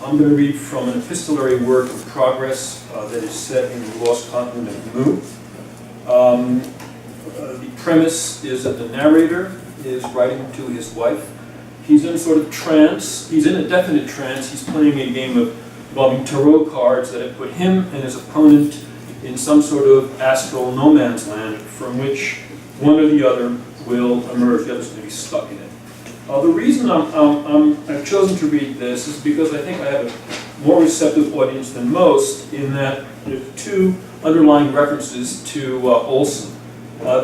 I'm going to read from an epistolary work in progress that is set in the lost continent of Mu. The premise is that the narrator is writing to his wife. He's in sort of trance. He's in a definite trance. He's playing a game involving tarot cards that have put him and his opponent in some sort of astral no man's land from which one or the other will emerge. The other's going to be stuck in it. The reason I've chosen to read this is because I think I have a more receptive audience than most in that there are two underlying references to Olson,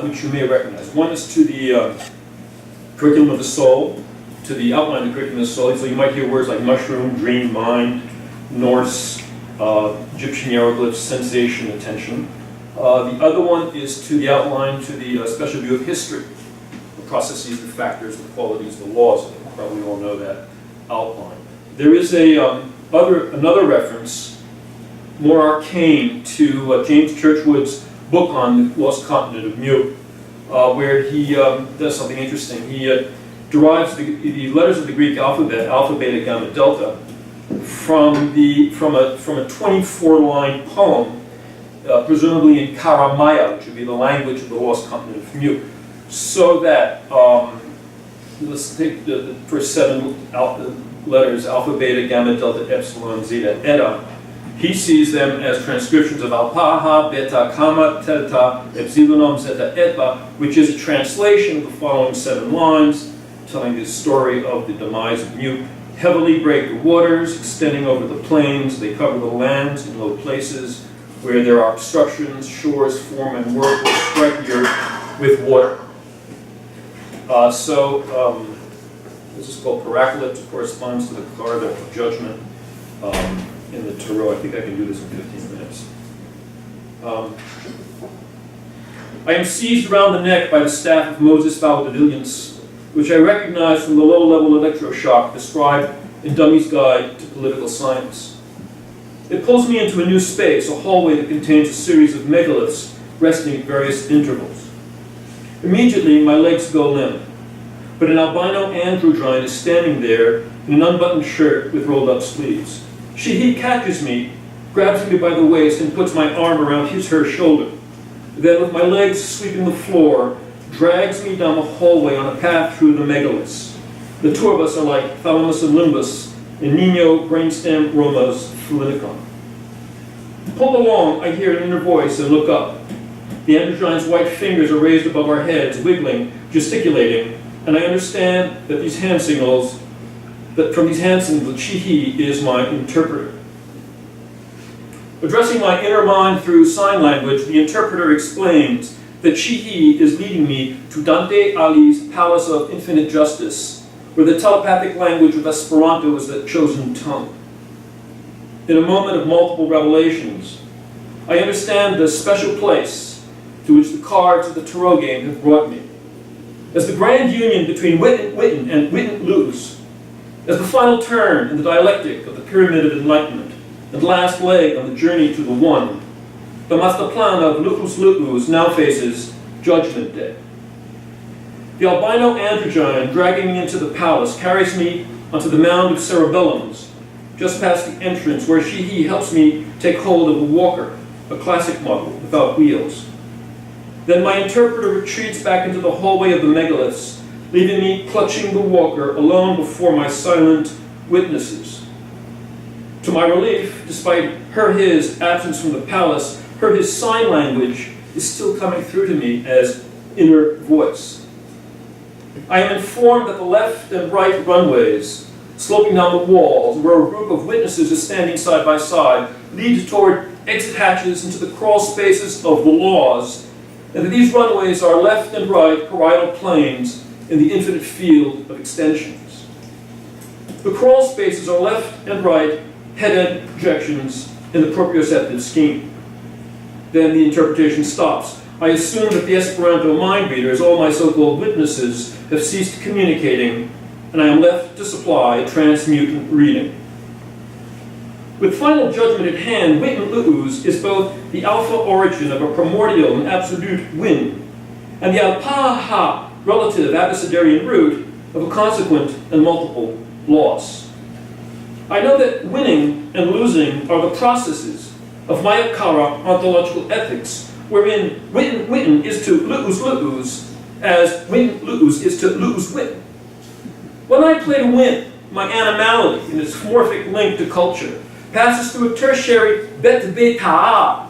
which you may recognize. One is to the curriculum of the soul, to the outline of the curriculum of the soul. So you might hear words like mushroom, dream, mind, Norse, Egyptian hieroglyphs, sensation, attention. The other one is to the outline, to the special view of history. Processes, the factors, the qualities, the laws. You probably all know that outline. There is another reference, more arcane, to James Churchward's book on the lost continent of Mu, where he does something interesting. He derives the letters of the Greek alphabet, alpha, beta, gamma, delta, from a 24-line poem, presumably in Karamaya, which would be the language of the lost continent of Mu. So that, let's take the first 7 letters, alpha, beta, gamma, delta, epsilon, zeta, eta. He sees them as transcriptions of alpha, beta, gamma, theta, epsilon, zeta, eta, which is a translation of the following 7 lines, telling the story of the demise of Mu. Heavily break the waters, extending over the plains. They cover the lands in low places where there are obstructions. Shores form and work or strike the earth with water. This is called Paracalypse. It corresponds to the card of judgment in the tarot. I think I can do this in 15 minutes. I am seized around the neck by the staff of Moses Valdivians, which I recognize from the low-level electroshock described in Dummy's Guide to Political Science. It pulls me into a new space, a hallway that contains a series of megaliths resting at various intervals. Immediately, my legs go limp, but an albino androgyne is standing there in an unbuttoned shirt with rolled-up sleeves. He catches me, grabs me by the waist, and puts my arm around her shoulder. Then, with my legs sweeping the floor, drags me down the hallway on a path through the megaliths. The two of us are like thalamus and limbus in Nino Brainstem Roma's Fluidicon. Pulled along, I hear an inner voice and look up. The androgyne's white fingers are raised above our heads, wiggling, gesticulating, and I understand that from these hand signals, the Chi-He is my interpreter. Addressing my inner mind through sign language, the interpreter explains that Chi-He is leading me to Dante Ali's Palace of Infinite Justice, where the telepathic language of Esperanto is the chosen tongue. In a moment of multiple revelations, I understand the special place to which the cards of the tarot game have brought me. As the grand union between Witten and Witten-Luz, as the final turn in the dialectic of the Pyramid of Enlightenment, and last leg on the journey to the One, the master plan of Lupus now faces Judgment Day. The albino androgyne dragging me into the palace carries me onto the mound of cerebellums, just past the entrance where Chi-He helps me take hold of a walker, a classic model without wheels. Then my interpreter retreats back into the hallway of the megaliths, leaving me clutching the walker alone before my silent witnesses. To my relief, despite his absence from the palace, his sign language is still coming through to me as inner voice. I am informed that the left and right runways, sloping down the walls, where a group of witnesses is standing side by side, lead toward exit hatches into the crawl spaces of the laws, and that these runways are left and right parietal planes in the infinite field of extensions. The crawl spaces are left and right head-end projections in the proprioceptive scheme. Then the interpretation stops. I assume that the Esperanto mind readers, all my so-called witnesses, have ceased communicating, and I am left to supply a transmutant reading. With final judgment at hand, Witten-Luz is both the alpha origin of a primordial and absolute win, and the alpaha relative abecedarian root of a consequent and multiple loss. I know that winning and losing are the processes of Mayakara ontological ethics, wherein win is to lose, as win-lose is to lose-win. When I play to win, my animality and its morphic link to culture passes through a tertiary bet-beta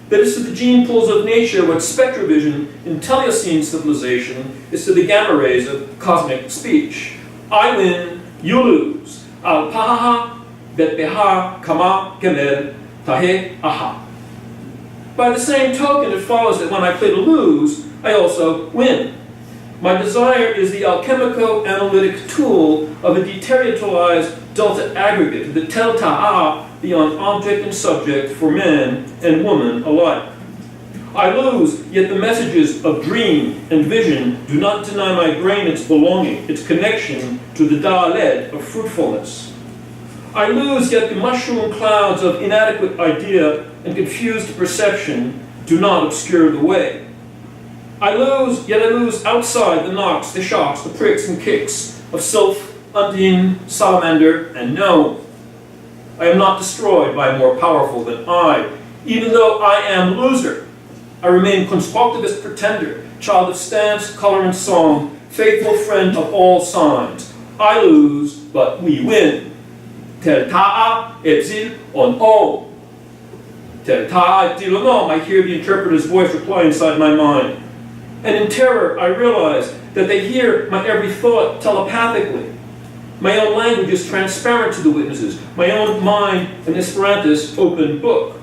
that is to the gene pools of nature what spectrovision in Teleocene civilization is to the gamma rays of cosmic speech. I win, you lose. Al pahaha, bet-beha, kama, gemel, tahe, aha. By the same token, it follows that when I play to lose, I also win. My desire is the alchemico-analytic tool of a deterritorialized delta aggregate, the telta-a beyond object and subject for man and woman alike. I lose, yet the messages of dream and vision do not deny my brain its belonging, its connection to the Da'aled of fruitfulness. I lose, yet the mushroom clouds of inadequate idea and confused perception do not obscure the way. I lose, yet I lose outside the knocks, the shocks, the pricks and kicks of Sylph, Undine, Salamander, and no. I am not destroyed by more powerful than I. Even though I am loser, I remain constructivist pretender, child of stance, color, and song, faithful friend of all signs. I lose, but we win. Tel ta'a etzil on o. Tel ta'a etzil on o. I hear the interpreter's voice reply inside my mind. And in terror, I realize that they hear my every thought telepathically. My own language is transparent to the witnesses. My own mind, an Esperanto's open book.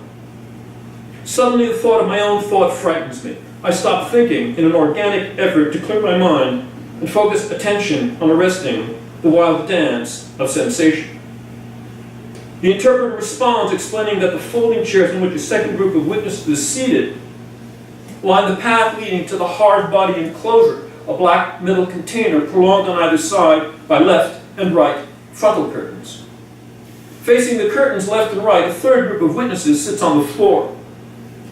Suddenly, the thought of my own thought frightens me. I stop thinking in an organic effort to clear my mind and focus attention on arresting the wild dance of sensation. The interpreter responds, explaining that the folding chairs in which a second group of witnesses is seated line the path leading to the hard body enclosure, a black metal container prolonged on either side by left and right frontal curtains. Facing the curtains left and right, a third group of witnesses sits on the floor.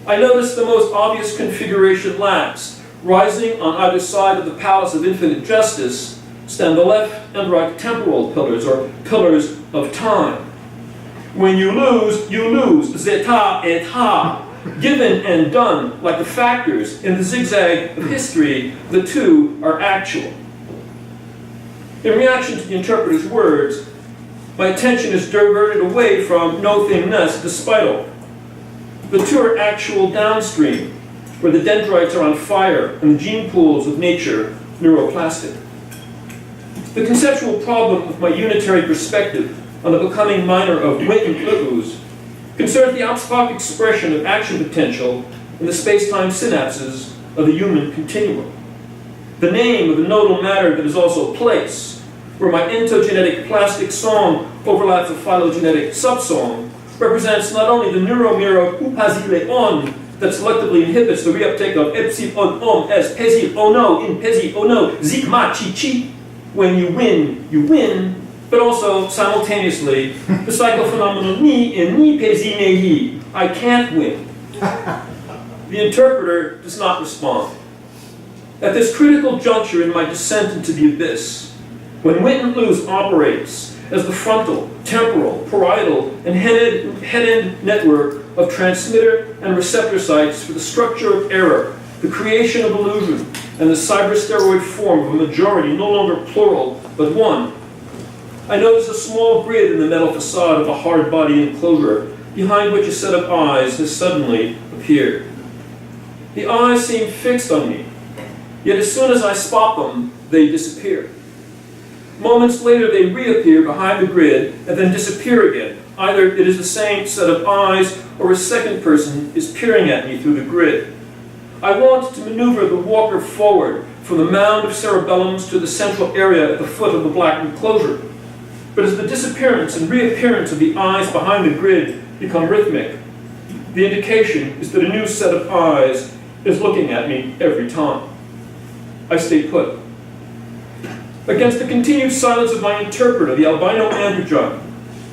I notice the most obvious configuration last. Rising on either side of the Palace of Infinite Justice stand the left and right temporal pillars, or pillars of time. When you lose, zeta et ha. Given and done, like the factors in the zigzag of history, the two are actual. In reaction to the interpreter's words, my attention is diverted away from no thingness despite all. The two are actual downstream, where the dendrites are on fire and the gene pools of nature neuroplastic. The conceptual problem with my unitary perspective on the becoming minor of win and lose concerns the outspoken expression of action potential in the space-time synapses of the human continuum. The name of the nodal matter that is also place, where my entogenetic plastic song overlaps a phylogenetic subsong, represents not only the neuromirror upazileon that selectively inhibits the reuptake of epsilon as pesi ono in pesi ono zikma chi chi. When you win, but also simultaneously the psychophenomenal ni in ni pesi nehi. I can't win. The interpreter does not respond. At this critical juncture in my descent into the abyss, when win and lose operates as the frontal, temporal, parietal, and head-end network of transmitter and receptor sites for the structure of error, the creation of illusion, and the cybersteroid form of a majority no longer plural, but one, I notice a small grid in the metal facade of a hard body enclosure, behind which a set of eyes has suddenly appeared. The eyes seem fixed on me, yet as soon as I spot them, they disappear. Moments later, they reappear behind the grid and then disappear again. Either it is the same set of eyes or a second person is peering at me through the grid. I want to maneuver the walker forward from the mound of cerebellums to the central area at the foot of the black enclosure. But as the disappearance and reappearance of the eyes behind the grid become rhythmic, the indication is that a new set of eyes is looking at me every time. I stay put. Against the continued silence of my interpreter, the albino androgyne,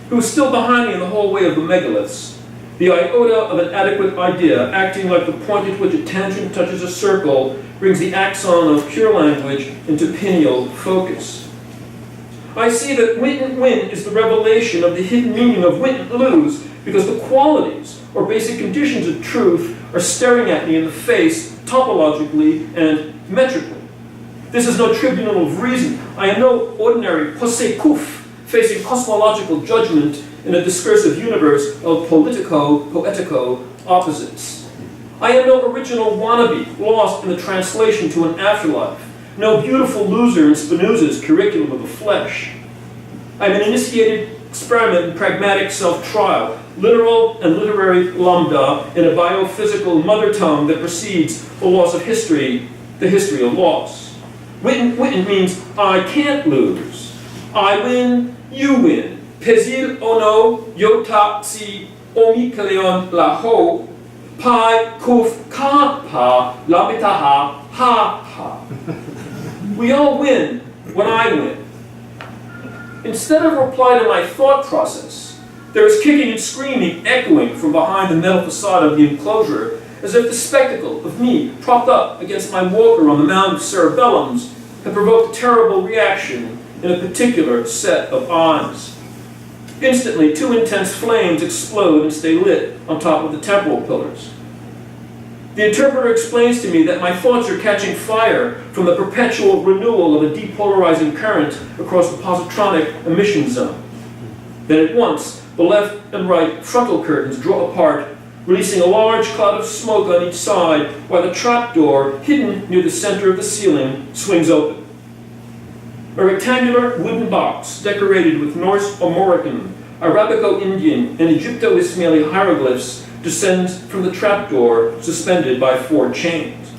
who is still behind me in the hallway of the megaliths, the iota of an adequate idea, acting like the point at which a tangent touches a circle, brings the axon of pure language into pineal focus. I see that win win is the revelation of the hidden meaning of win lose, because the qualities or basic conditions of truth are staring at me in the face topologically and metrically. This is no tribunal of reason. I am no ordinary posekuf facing cosmological judgment in a discursive universe of politico-poetico opposites. I am no original wannabe lost in the translation to an afterlife, no beautiful loser in Spinoza's curriculum of the flesh. I am an initiated experiment in pragmatic self-trial, literal and literary lambda in a biophysical mother tongue that precedes the loss of history, the history of loss. Win means I can't lose. I win, you win. Pesil ono yota si omikleon laho pi kuf ka pa labitaha ha ha. We all win when I win. Instead of reply to my thought process, there is kicking and screaming echoing from behind the metal facade of the enclosure, as if the spectacle of me propped up against my walker on the mound of cerebellums had provoked a terrible reaction in a particular set of eyes. Instantly, two intense flames explode and stay lit on top of the temporal pillars. The interpreter explains to me that my thoughts are catching fire from the perpetual renewal of a depolarizing current across the positronic emission zone. Then at once, the left and right frontal curtains draw apart, releasing a large cloud of smoke on each side, while the trapdoor, hidden near the center of the ceiling, swings open. A rectangular wooden box decorated with Norse Armorican, Arabico-Indian, and Egypto-Ismaili hieroglyphs descends from the trapdoor, suspended by 4 chains.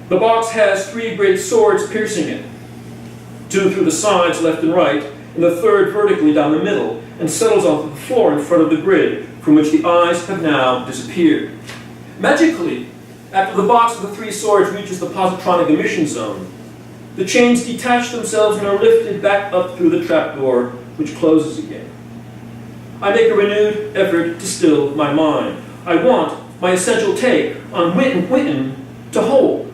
The box has 3 great swords piercing it, 2 through the sides, left and right, and the 3rd vertically down the middle, and settles onto the floor in front of the grid, from which the eyes have now disappeared. Magically, after the box with the 3 swords reaches the positronic emission zone, the chains detach themselves and are lifted back up through the trapdoor, which closes again. I make a renewed effort to still my mind. I want my essential take on Witten to hold.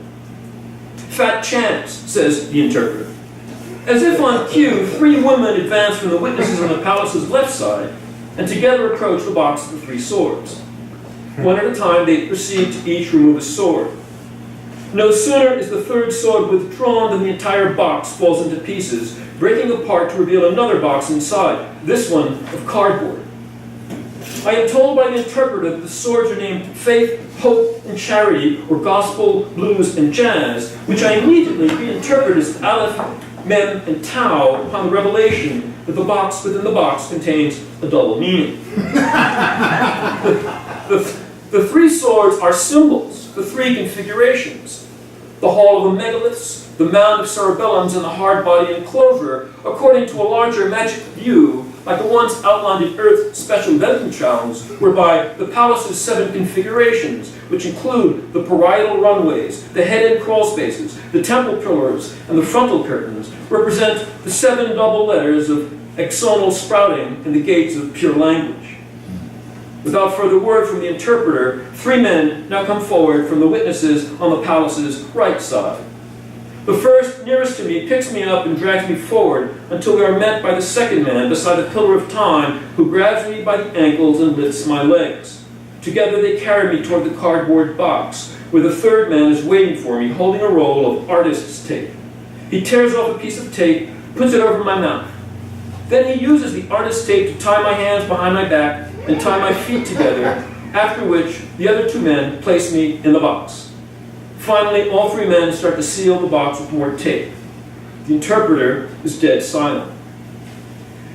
Fat chance, says the interpreter. As if on cue, 3 women advance from the witnesses on the palace's left side and together approach the box with the 3 swords. One at a time, they proceed to each remove a sword. No sooner is the 3rd sword withdrawn than the entire box falls into pieces, breaking apart to reveal another box inside, this one of cardboard. I am told by the interpreter that the swords are named Faith, Hope, and Charity, or Gospel, Blues, and Jazz, which I immediately reinterpret as Aleph, Mem, and Tau upon the revelation that the box within the box contains a double meaning. The 3 swords are symbols, the 3 configurations. The hall of the megaliths, the mound of cerebellums, and the hard body enclosure, according to a larger magic view, like the ones outlined in Earth's special Weltanschauungs, whereby the palace's 7 configurations, which include the parietal runways, the head and crawl spaces, the temple pillars, and the frontal curtains, represent the 7 double letters of axonal sprouting in the gates of pure language. Without further word from the interpreter, 3 men now come forward from the witnesses on the palace's right side. The first nearest to me picks me up and drags me forward until we are met by the 2nd man beside a pillar of time, who grabs me by the ankles and lifts my legs. Together they carry me toward the cardboard box, where the 3rd man is waiting for me, holding a roll of artist's tape. He tears off a piece of tape, puts it over my mouth. Then he uses the artist's tape to tie my hands behind my back and tie my feet together, after which the other 2 men place me in the box. Finally, all 3 men start to seal the box with more tape. The interpreter is dead silent.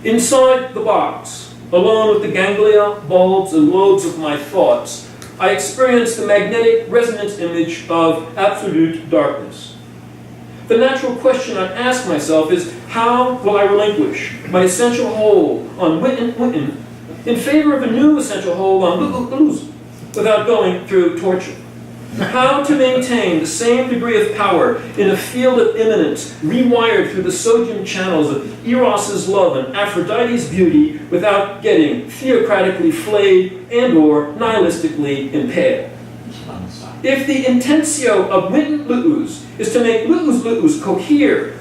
Inside the box, alone with the ganglia, bulbs, and lobes of my thoughts, I experience the magnetic resonance image of absolute darkness. The natural question I ask myself is, how will I relinquish my essential hold on Witten in favor of a new essential hold on Luz without going through torture? How to maintain the same degree of power in a field of immanence rewired through the sodium channels of Eros's love and Aphrodite's beauty without getting theocratically flayed and or nihilistically impaled. If the intentio of Witten Luz is to make Luz cohere